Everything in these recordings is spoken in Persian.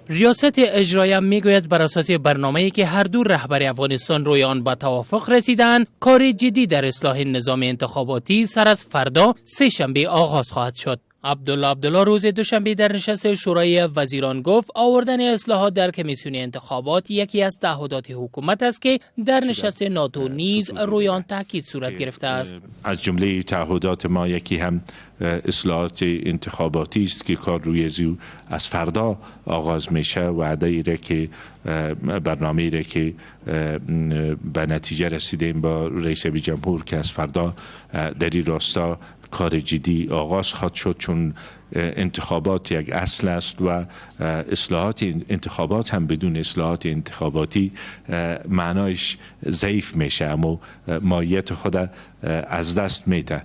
ریاست اجرایه میگوید بر اساس برنامه‌ای که هر دو رهبر افغانستان روی آن به توافق رسیدند، کار جدی در اصلاح نظام انتخاباتی سر از فردا سه‌شنبه آغاز خواهد شد. عبدالله روز دوشنبه در نشست شورای وزیران گفت آوردن اصلاحات در کمیسیون انتخابات یکی از تعهدات حکومت است که در نشست ناتو نیز روی آن تاکید صورت گرفته است. از جمله تعهدات ما یکی هم اصلاحات انتخاباتی است که کار روی زو از فردا آغاز میشه. وعده ایره که برنامه ایره که به نتیجه رسیدیم با رئیس جمهور که از فردا در این راستا کار جدی آغاز خواهد شد، چون انتخابات یک اصل است و اصلاحات انتخابات هم بدون اصلاحات انتخاباتی معنایش ضعیف میشه، اما ماهیت خود از دست میده.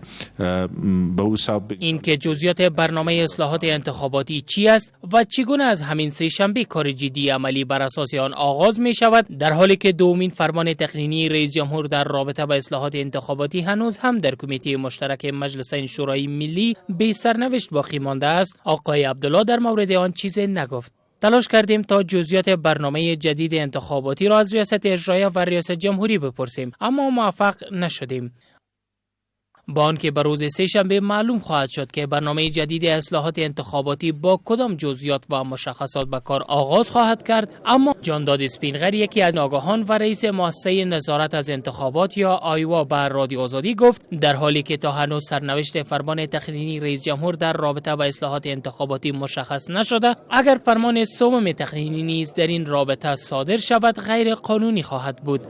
این که جزئیات برنامه اصلاحات انتخاباتی چی است و چگونه از همین سه‌شنبه کار جدی عملی بر اساس آن آغاز می شود، در حالی که دومین فرمان تقنینی رئیس جمهور در رابطه با اصلاحات انتخاباتی هنوز هم در کمیته مشترک مجلسین شورای ملی به سرنوشت باقی مانده است، آقای عبدالله در مورد آن چیزی نگفت. تلاش کردیم تا جزئیات برنامه جدید انتخاباتی را از ریاست اجرایه و ریاست جمهوری بپرسیم، اما موفق نشدیم. با آنکه به روز سه‌شنبه معلوم خواهد شد که برنامه جدید اصلاحات انتخاباتی با کدام جزئیات و مشخصات به کار آغاز خواهد کرد، اما جانداد اسپینغر، یکی از آگاهان و رئیس مؤسسه نظارت از انتخابات یا آیوا، به رادیو آزادی گفت در حالی که تا هنوز سرنوشت فرمان تقنینی رئیس جمهور در رابطه با اصلاحات انتخاباتی مشخص نشده، اگر فرمان سوم تقنینی نیز در این رابطه صادر شود غیر قانونی خواهد بود.